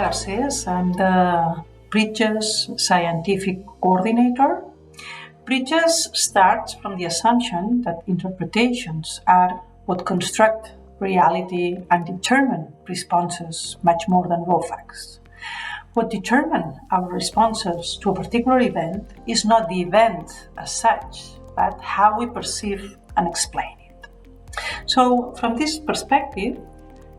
Garces. I'm the Bridges Scientific Coordinator. Bridges starts from the assumption that interpretations are what construct reality and determine responses much more than raw facts. What determines our responses to a particular event is not the event as such, but how we perceive and explain it. So, from this perspective,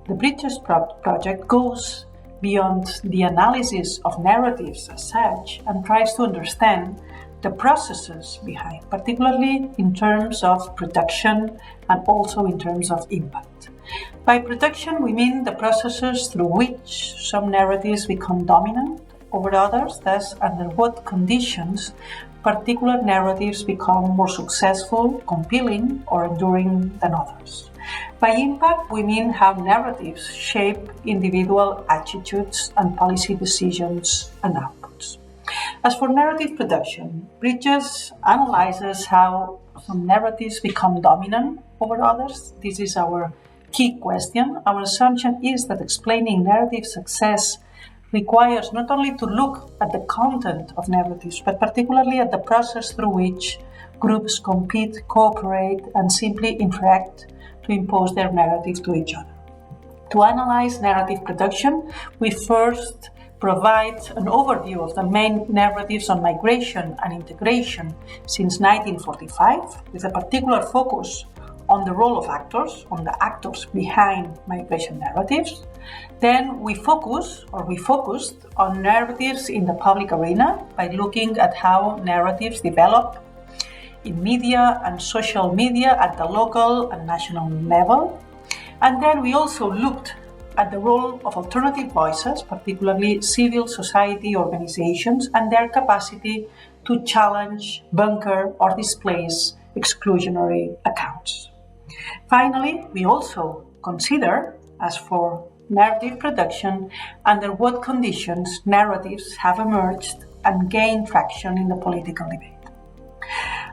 the Bridges project goes beyond the analysis of narratives as such and tries to understand the processes behind, particularly in terms of production and also in terms of impact. By production, we mean the processes through which some narratives become dominant over others, thus under what conditions particular narratives become more successful, compelling, or enduring than others. By impact, we mean how narratives shape individual attitudes and policy decisions and outputs. As for narrative production, Bridges analyzes how some narratives become dominant over others. This is our key question. Our assumption is that explaining narrative success requires not only to look at the content of narratives, but particularly at the process through which groups compete, cooperate, and simply interact to impose their narrative to each other. To analyze narrative production, we first provide an overview of the main narratives on migration and integration since 1945, with a particular focus on the role of actors, on the actors behind migration narratives. Then we focused on narratives in the public arena by looking at how narratives develop in media and social media at the local and national level. And then we also looked at the role of alternative voices, particularly civil society organizations, and their capacity to challenge, bunker, or displace exclusionary accounts. Finally, we also consider, as for narrative production, under what conditions narratives have emerged and gained traction in the political debate.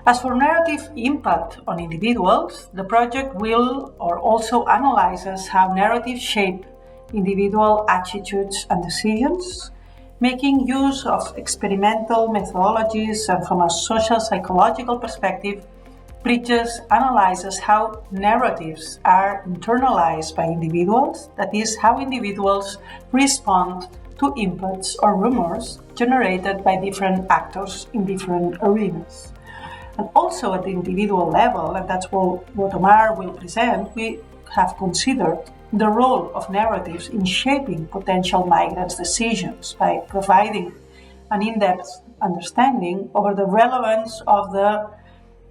As for narrative impact on individuals, the project will or also analyzes how narratives shape individual attitudes and decisions, making use of experimental methodologies, and from a social psychological perspective, Bridges analyzes how narratives are internalized by individuals, that is, how individuals respond to inputs or rumors generated by different actors in different arenas. And also at the individual level, and that's what Omar will present, we have considered the role of narratives in shaping potential migrants' decisions by providing an in-depth understanding over the relevance of the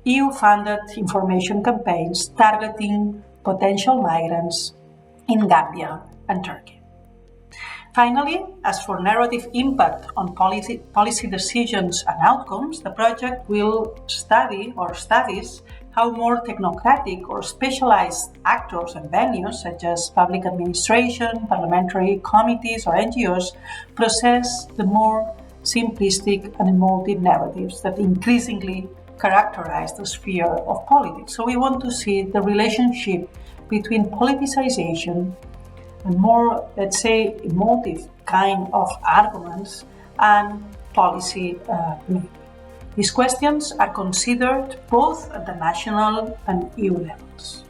EU-funded information campaigns targeting potential migrants in Gambia and Turkey. Finally, as for narrative impact on policy decisions and outcomes, the project will studies how more technocratic or specialized actors and venues, such as public administration, parliamentary committees, or NGOs, process the more simplistic and emotive narratives that increasingly characterize the sphere of politics. So we want to see the relationship between politicization and more, let's say, emotive kind of arguments and policy making. These questions are considered both at the national and EU levels.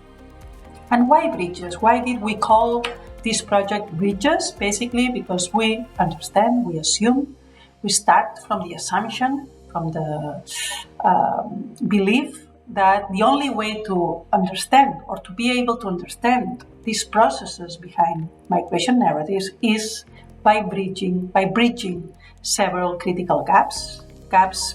And why Bridges? Why did we call this project Bridges? Basically because we understand, we assume, we start from the assumption, from the belief that the only way to understand or to be able to understand these processes behind migration narratives is by bridging several critical gaps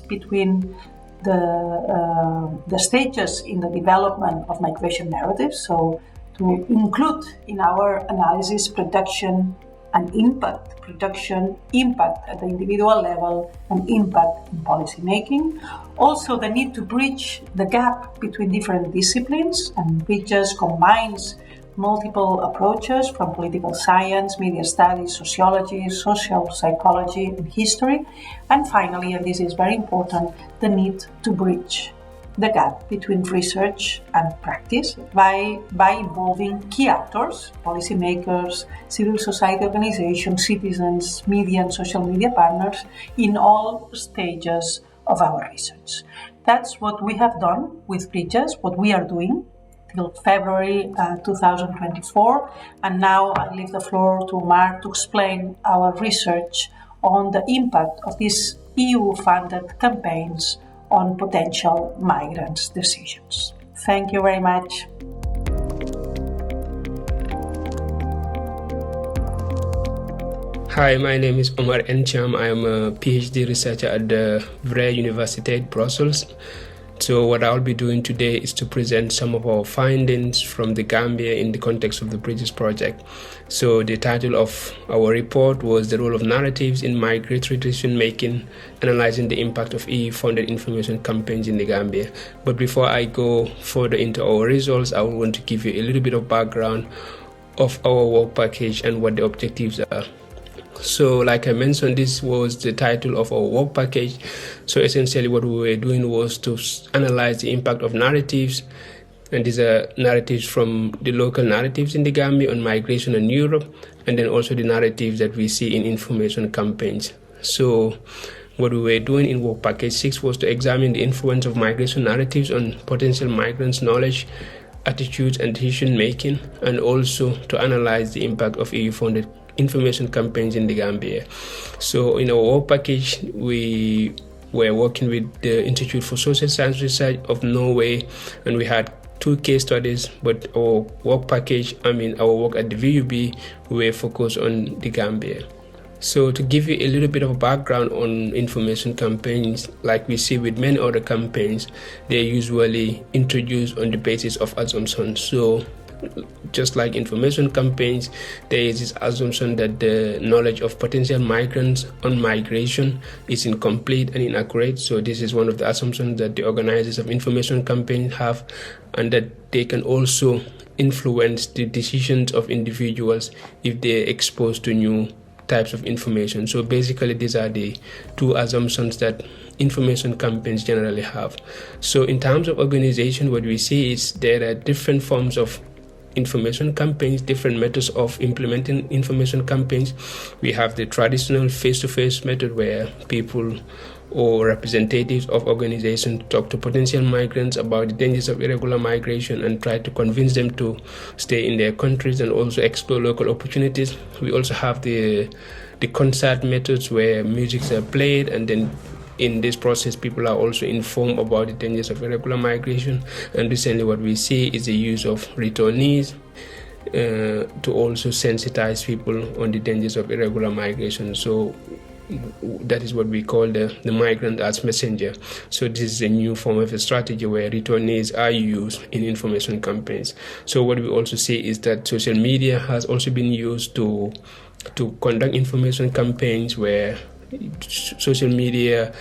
between the stages in the development of migration narratives. So to include in our analysis production and impact at the individual level, and impact in policy making. Also, the need to bridge the gap between different disciplines, and Bridges combines multiple approaches from political science, media studies, sociology, social psychology, and history. And finally, and this is very important, the need to bridge the gap between research and practice by involving key actors, policymakers, civil society organizations, citizens, media and social media partners in all stages of our research. That's what we have done with Bridges, what we are doing till February 2024. And now I leave the floor to Omar to explain our research on the impact of these EU-funded campaigns on potential migrants' decisions. Thank you very much. Hi, my name is Omar and Cham. I am a PhD researcher at the Vrije Universiteit Brussels. So what I'll be doing today is to present some of our findings from the Gambia in the context of the Bridges project. So the title of our report was The Role of Narratives in Migratory Decision Making, Analyzing the Impact of EU-funded information campaigns in the Gambia. But before I go further into our results, I want to give you a little bit of background of our work package and what the objectives are. So like I mentioned, this was the title of our work package. So essentially what we were doing was to analyze the impact of narratives. And these are narratives from the local narratives in the Gambia on migration in Europe, and then also the narratives that we see in information campaigns. So what we were doing in work package 6 was to examine the influence of migration narratives on potential migrants' knowledge, attitudes and decision making, and also to analyze the impact of EU-funded information campaigns in the Gambia. So in our work package, we were working with the Institute for Social Science Research of Norway, and we had 2 case studies, but our work package, our work at the VUB, we were focused on the Gambia. So to give you a little bit of background on information campaigns, like we see with many other campaigns, they're usually introduced on the basis of assumptions. So just like information campaigns, there is this assumption that the knowledge of potential migrants on migration is incomplete and inaccurate. So this is one of the assumptions that the organizers of information campaigns have, and that they can also influence the decisions of individuals if they're exposed to new types of information. So basically these are the 2 assumptions that information campaigns generally have. So in terms of organization, what we see is there are different forms of information campaigns, different methods of implementing information campaigns. We have the traditional face-to-face method where people or representatives of organizations talk to potential migrants about the dangers of irregular migration and try to convince them to stay in their countries and also explore local opportunities. We also have the concert methods where musics are played, and then in this process, people are also informed about the dangers of irregular migration. And recently what we see is the use of returnees to also sensitize people on the dangers of irregular migration. So that is what we call the migrant as messenger. So this is a new form of a strategy where returnees are used in information campaigns. So what we also see is that social media has also been used to conduct information campaigns where social media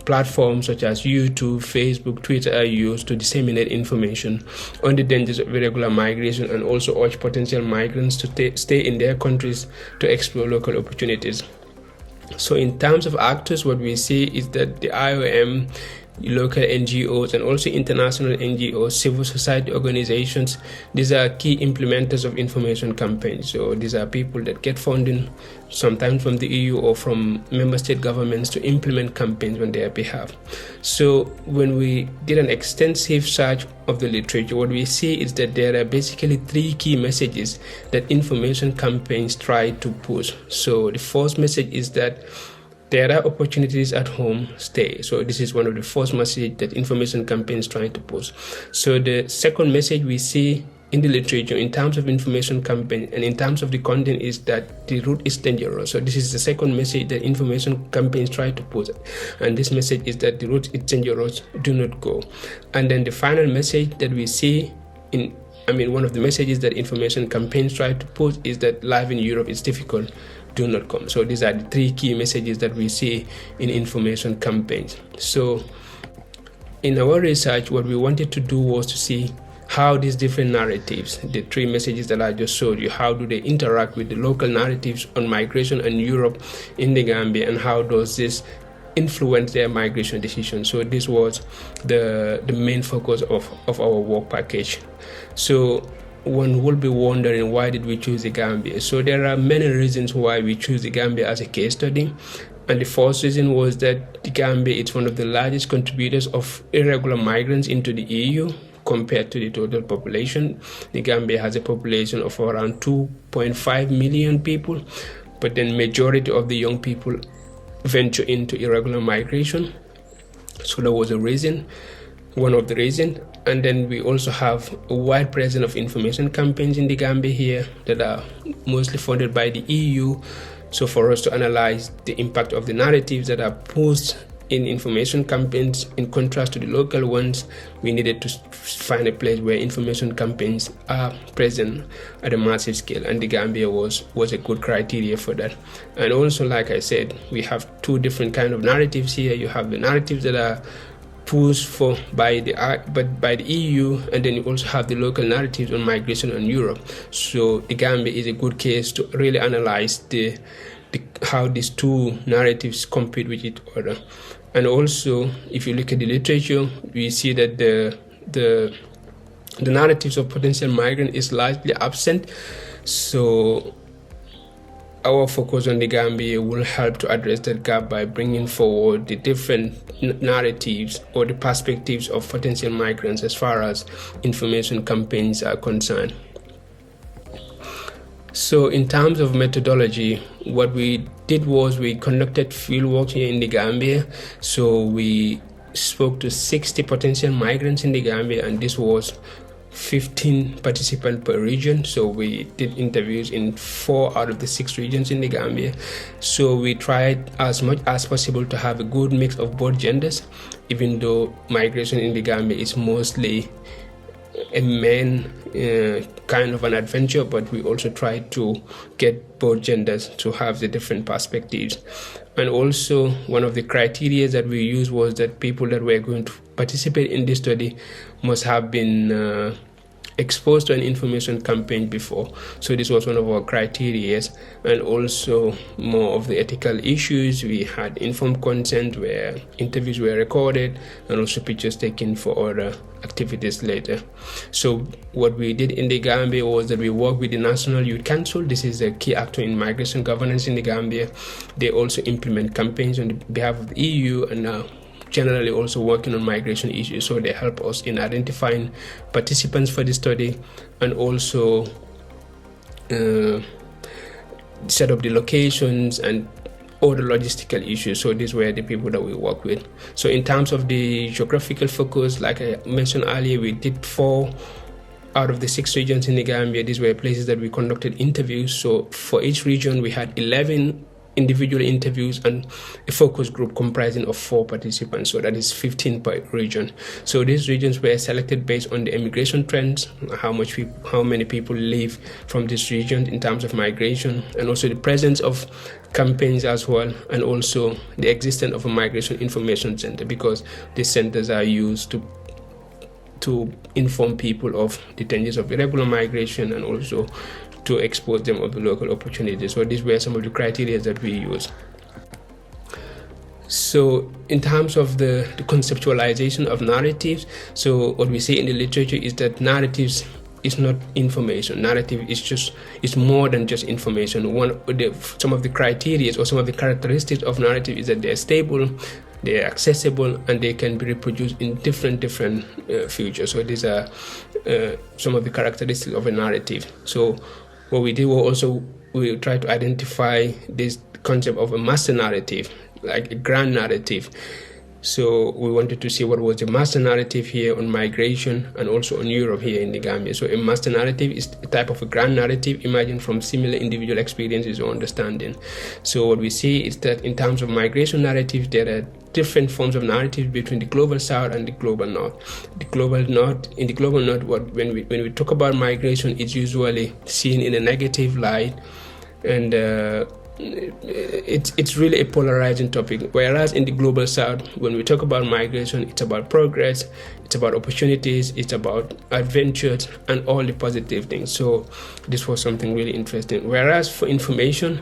platforms such as YouTube, Facebook, Twitter are used to disseminate information on the dangers of irregular migration and also urge potential migrants to stay in their countries to explore local opportunities. So in terms of actors, what we see is that the IOM, local NGOs, and also international NGOs, civil society organizations, these are key implementers of information campaigns. So these are people that get funding, sometimes from the EU or from member state governments, to implement campaigns on their behalf. So when we did an extensive search of the literature, what we see is that there are basically 3 key messages that information campaigns try to push. So the first message is that there are opportunities at home, stay. So this is one of the first messages that information campaigns trying to push. So the second message we see in the literature in terms of information campaign and in terms of the content is that the route is dangerous. So this is the second message that information campaigns try to push. And this message is that the route is dangerous, do not go. And then the final message that we see one of the messages that information campaigns try to push is that life in Europe is difficult, do not come. So these are the 3 key messages that we see in information campaigns. So in our research, what we wanted to do was to see how these different narratives, the 3 messages that I just showed you, how do they interact with the local narratives on migration and Europe in the Gambia, and how does this influence their migration decisions. So this was the main focus of our work package. So one will be wondering, why did we choose the Gambia? So there are many reasons why we choose the Gambia as a case study. And the first reason was that the Gambia is one of the largest contributors of irregular migrants into the EU compared to the total population. The Gambia has a population of around 2.5 million people, but then majority of the young people venture into irregular migration. So that was a reason, one of the reasons. And then we also have a wide presence of information campaigns in the Gambia here that are mostly funded by the EU. So for us to analyze the impact of the narratives that are posed in information campaigns in contrast to the local ones, we needed to find a place where information campaigns are present at a massive scale, and the Gambia was a good criteria for that. And also, like I said, we have two different kind of narratives here. You have the narratives that are pushed for by the EU, and then you also have the local narratives on migration in Europe. So the Gambia is a good case to really analyze how these two narratives compete with each other. And also, if you look at the literature, we see that the narratives of potential migrant is largely absent. So our focus on the Gambia will help to address that gap by bringing forward the different narratives or the perspectives of potential migrants as far as information campaigns are concerned. So in terms of methodology, what we did was we conducted fieldwork here in the Gambia. So we spoke to 60 potential migrants in the Gambia, and this was 15 participants per region. So we did interviews in 4 out of the 6 regions in the Gambia. So we tried as much as possible to have a good mix of both genders, even though migration in the Gambia is mostly a man kind of an adventure, but we also try to get both genders to have the different perspectives. And also, one of the criteria that we used was that people that were going to participate in this study must have been exposed to an information campaign before. So this was one of our criteria. And also more of the ethical issues. We had informed consent where interviews were recorded and also pictures taken for other activities later. So what we did in the Gambia was that we worked with the National Youth Council. This is a key actor in migration governance in the Gambia. They also implement campaigns on behalf of the EU and generally also working on migration issues. So they help us in identifying participants for the study and also set up the locations and all the logistical issues. So these were the people that we work with. So in terms of the geographical focus, like I mentioned earlier, we did 4 out of the 6 regions in the Gambia. These were places that we conducted interviews. So for each region, we had 11 individual interviews and a focus group comprising of 4 participants. So that is 15 per region. So these regions were selected based on the immigration trends, how many people live from this region in terms of migration, and also the presence of campaigns as well, and also the existence of a migration information center, because these centers are used to inform people of the dangers of irregular migration and also to expose them of the local opportunities. So these were some of the criteria that we use. So in terms of the conceptualization of narratives, so what we see in the literature is that narratives is not information. Narrative is more than just information. Some of the criteria or some of the characteristics of narrative is that they're stable, they're accessible, and they can be reproduced in different futures. So these are some of the characteristics of a narrative. So what we did was also we tried to identify this concept of a master narrative, like a grand narrative. So we wanted to see what was the master narrative here on migration and also on Europe here in the Gambia. So a master narrative is a type of a grand narrative imagined from similar individual experiences or understanding. So what we see is that in terms of migration narratives, there are different forms of narratives between the global south and the global north. In the global north, when we talk about migration, it's usually seen in a negative light, and it's really a polarizing topic. Whereas in the global south, when we talk about migration, it's about progress, it's about opportunities, it's about adventures and all the positive things. So this was something really interesting. Whereas for information,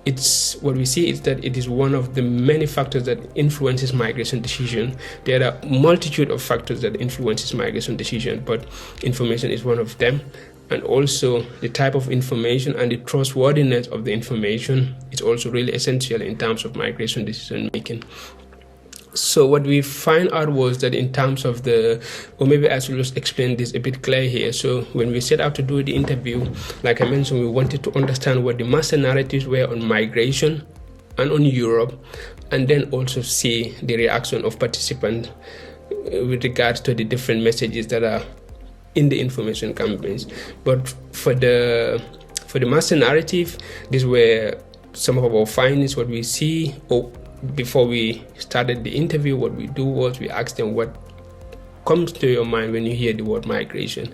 it's what we see is that it is one of the many factors that influences migration decision. There are multitude of factors that influences migration decision, but information is one of them. And also the type of information and the trustworthiness of the information is also really essential in terms of migration decision making. So what we find out was that in terms of or maybe I should just explain this a bit clear here. So when we set out to do the interview, like I mentioned, we wanted to understand what the master narratives were on migration and on Europe, and then also see the reaction of participants with regards to the different messages that are in the information campaigns. But for the master narrative, these were some of our findings. What we see, before we started the interview, what we do was we asked them what comes to your mind when you hear the word migration,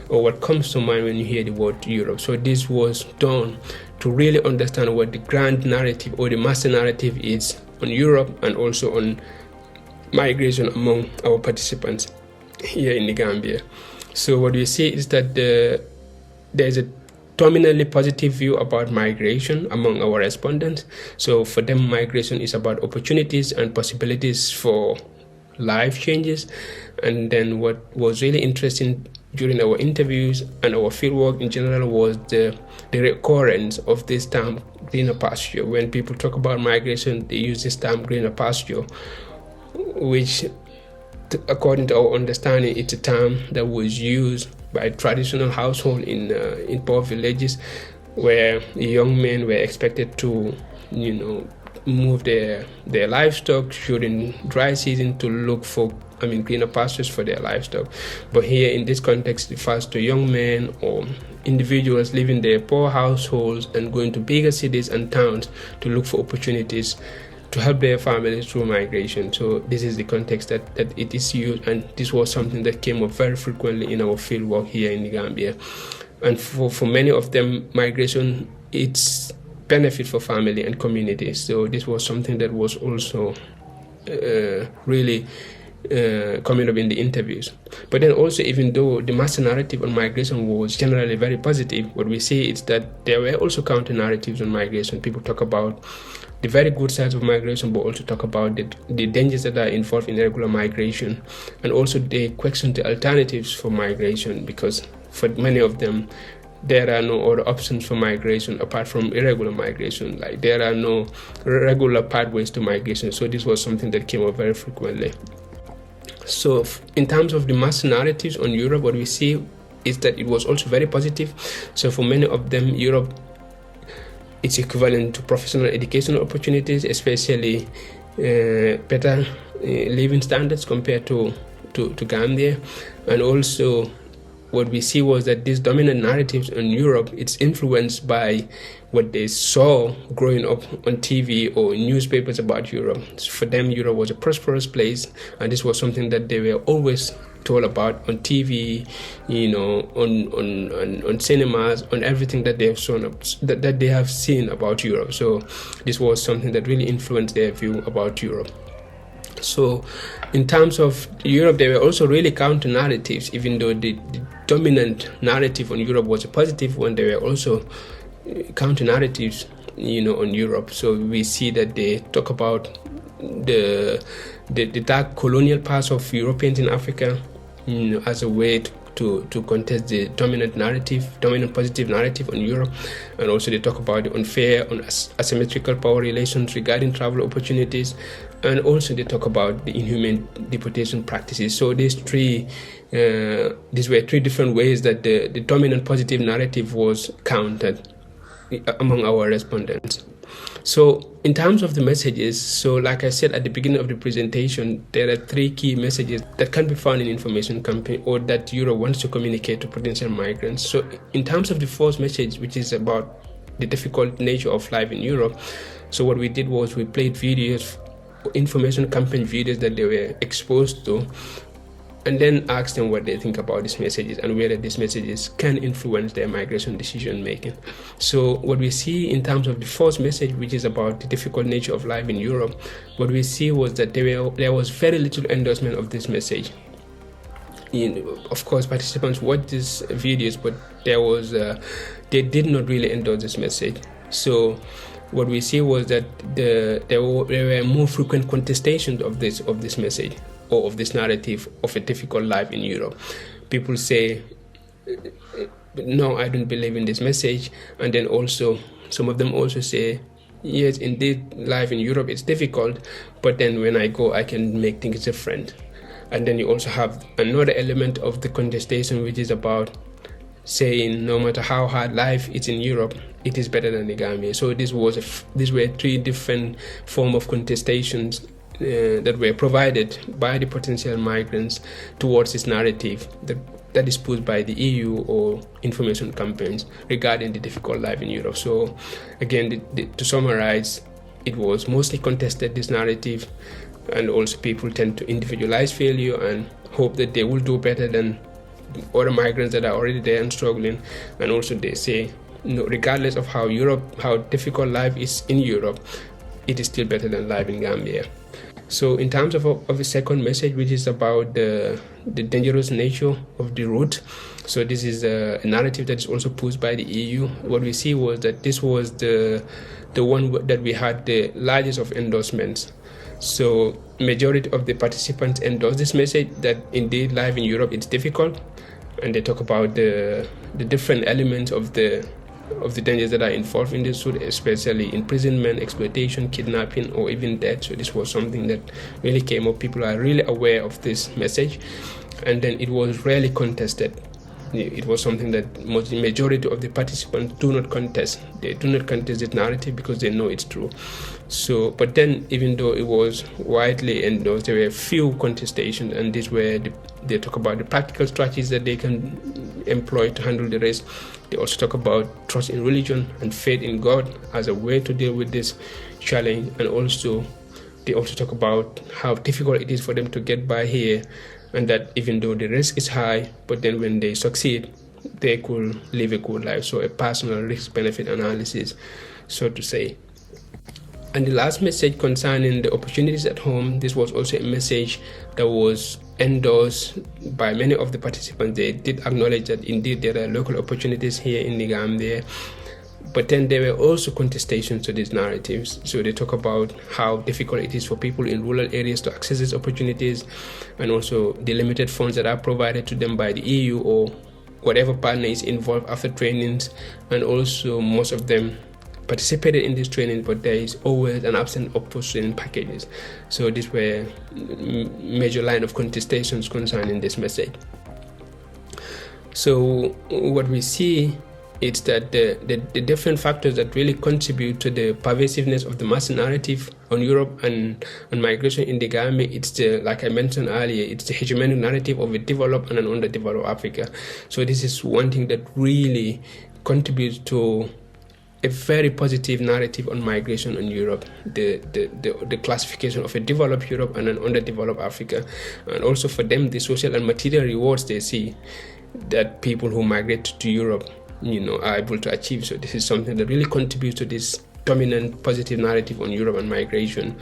or what comes to mind when you hear the word Europe. So this was done to really understand what the grand narrative or the master narrative is on Europe and also on migration among our participants here in the Gambia. So what we see is that there's a dominantly positive view about migration among our respondents. So for them, migration is about opportunities and possibilities for life changes. And then what was really interesting during our interviews and our fieldwork in general was the recurrence of this term greener pasture. When people talk about migration, they use this term greener pasture, which according to our understanding, it's a term that was used by traditional household in poor villages, where young men were expected to, move their livestock during dry season to look for, greener pastures for their livestock. But here in this context, it refers to young men or individuals living their poor households and going to bigger cities and towns to look for opportunities to help their families through migration. So this is the context that it is used, and this was something that came up very frequently in our field work here in the Gambia. And for many of them, migration, it's benefit for family and communities. So this was something that was also really coming up in the interviews. But then also, even though the master narrative on migration was generally very positive, what we see is that there were also counter narratives on migration. People talk about the very good sides of migration, but also talk about the dangers that are involved in irregular migration, and also they question the alternatives for migration, because for many of them, there are no other options for migration apart from irregular migration. Like there are no regular pathways to migration. So this was something that came up very frequently. So in terms of the master narratives on Europe, what we see is that it was also very positive. So for many of them, Europe, it's equivalent to professional educational opportunities, especially better living standards compared to Gambia. And also what we see was that these dominant narratives on Europe, it's influenced by what they saw growing up on TV or in newspapers about Europe. So for them, Europe was a prosperous place, and this was something that they were always told about on TV, on cinemas, on everything that they have shown that they have seen about Europe. So this was something that really influenced their view about Europe. So in terms of Europe, there were also really counter narratives. Even though the dominant narrative on Europe was a positive one, there were also counter narratives, on Europe. So we see that they talk about the dark colonial past of Europeans in Africa, as a way to contest the dominant positive narrative on Europe. And also they talk about the unfair and asymmetrical power relations regarding travel opportunities, and also they talk about the inhumane deportation practices. So these were three different ways that the dominant positive narrative was countered among our respondents. So in terms of the messages, so like I said at the beginning of the presentation, there are three key messages that can be found in information campaign, or that Europe wants to communicate to potential migrants. So in terms of the first message, which is about the difficult nature of life in Europe, so what we did was we played videos, information campaign videos that they were exposed to, and then ask them what they think about these messages and whether these messages can influence their migration decision making. So what we see in terms of the first message, which is about the difficult nature of life in Europe, what we see was that there was very little endorsement of this message. Of course, participants watched these videos, but they did not really endorse this message. So what we see was that there were more frequent contestations of this message or of this narrative of a difficult life in Europe. People say, no, I don't believe in this message. And then also, some of them also say, yes, indeed, life in Europe is difficult, but then when I go, I can make things different. And then you also have another element of the contestation, which is about saying no matter how hard life is in Europe, it is better than the Gambia. So these were three different forms of contestations that were provided by the potential migrants towards this narrative that is pushed by the EU or information campaigns regarding the difficult life in Europe. So again, to summarize, it was mostly contested, this narrative, and also people tend to individualize failure and hope that they will do better than other migrants that are already there and struggling. And also they say, no, regardless of how difficult life is in Europe, it is still better than life in Gambia. So in terms of a second message, which is about the dangerous nature of the route, so this is a narrative that is also pushed by the EU. What we see was that this was the one that we had the largest of endorsements. So majority of the participants endorse this message that indeed life in Europe is difficult, and they talk about the different elements of the dangers that are involved in this route, especially imprisonment, exploitation, kidnapping, or even death. So this was something that really came up. People are really aware of this message, and then it was rarely contested. It was something that the majority of the participants do not contest. They do not contest this narrative because they know it's true. So, but then even though it was widely endorsed, there were few contestations, and this where they talk about the practical strategies that they can employ to handle the risk. They also talk about trust in religion and faith in God as a way to deal with this challenge, and also they also talk about how difficult it is for them to get by here, and that even though the risk is high, but then when they succeed, they could live a good life. So a personal risk-benefit analysis, so to say. And the last message concerning the opportunities at home, this was also a message that was endorsed by many of the participants. They did acknowledge that indeed there are local opportunities here in the Gambia, but then there were also contestations to these narratives. So they talk about how difficult it is for people in rural areas to access these opportunities, and also the limited funds that are provided to them by the EU or whatever partner is involved after trainings, and also most of them participated in this training, but there is always an absence of post-training packages. So these were major line of contestations concerning this message. So what we see is that the different factors that really contribute to the pervasiveness of the mass narrative on Europe and on migration in the Gambia, it's like I mentioned earlier, it's the hegemonic narrative of a developed and an underdeveloped Africa. So this is one thing that really contributes to a very positive narrative on migration in Europe, the classification of a developed Europe and an underdeveloped Africa, and also for them the social and material rewards they see that people who migrate to Europe, are able to achieve. So this is something that really contributes to this dominant positive narrative on Europe and migration,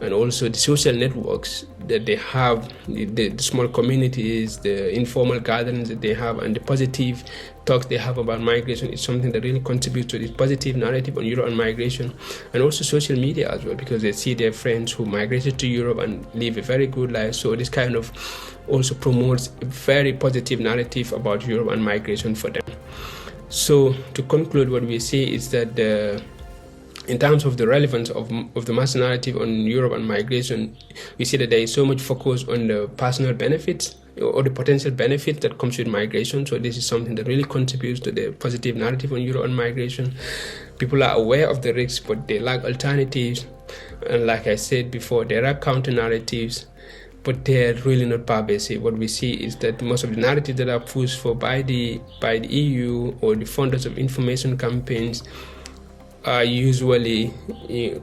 and also the social networks that they have, the small communities, the informal gatherings that they have, and the positive talks they have about migration is something that really contributes to this positive narrative on Europe and migration. And also social media as well, because they see their friends who migrated to Europe and live a very good life. So this kind of also promotes a very positive narrative about Europe and migration for them. So to conclude, what we see is that in terms of the relevance of the mass narrative on Europe and migration, we see that there is so much focus on the personal benefits or the potential benefits that comes with migration. So this is something that really contributes to the positive narrative on Europe and migration. People are aware of the risks, but they lack alternatives. And like I said before, there are counter narratives, but they're really not pervasive. What we see is that most of the narratives that are pushed for by the EU or the funders of information campaigns are usually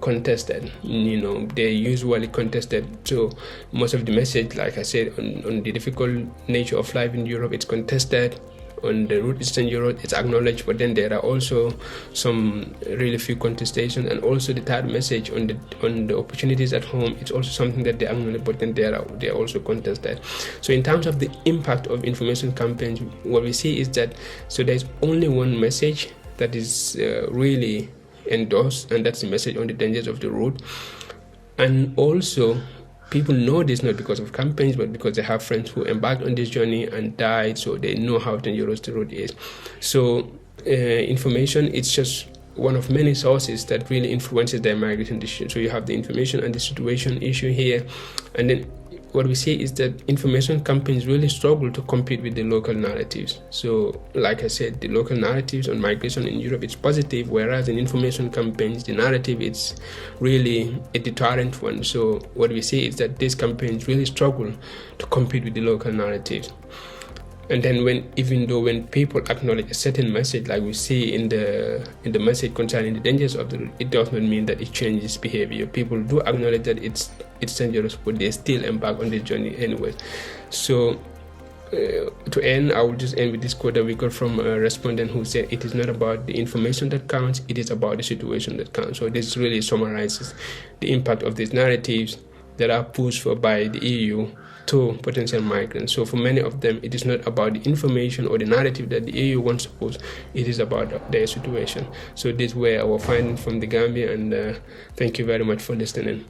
contested. They're usually contested. So most of the message, like I said, on the difficult nature of life in Europe, it's contested. On the route Eastern Europe, it's acknowledged, but then there are also some really few contestations. And also the third message on the opportunities at home, it's also something that they acknowledge, but then they are also contested. So in terms of the impact of information campaigns, what we see is that there's only one message that is really endorsed, and that's the message on the dangers of the road. And also, people know this not because of campaigns, but because they have friends who embarked on this journey and died, so they know how dangerous the road is. So information, it's just one of many sources that really influences their migration decision. So you have the information and the situation issue here, and then what we see is that information campaigns really struggle to compete with the local narratives. So like I said, the local narratives on migration in Europe, it's positive, whereas in information campaigns, the narrative, it's really a deterrent one. So what we see is that these campaigns really struggle to compete with the local narratives. And then when people acknowledge a certain message, like we see in the message concerning the dangers of the road, it does not mean that it changes behavior. People do acknowledge that it's dangerous, but they still embark on this journey anyway. So to end, I will just end with this quote that we got from a respondent who said, "It is not about the information that counts, it is about the situation that counts." So this really summarizes the impact of these narratives that are pushed for by the EU to potential migrants. So for many of them, it is not about the information or the narrative that the EU wants to post, it is about their situation. So these were our findings from the Gambia, and thank you very much for listening.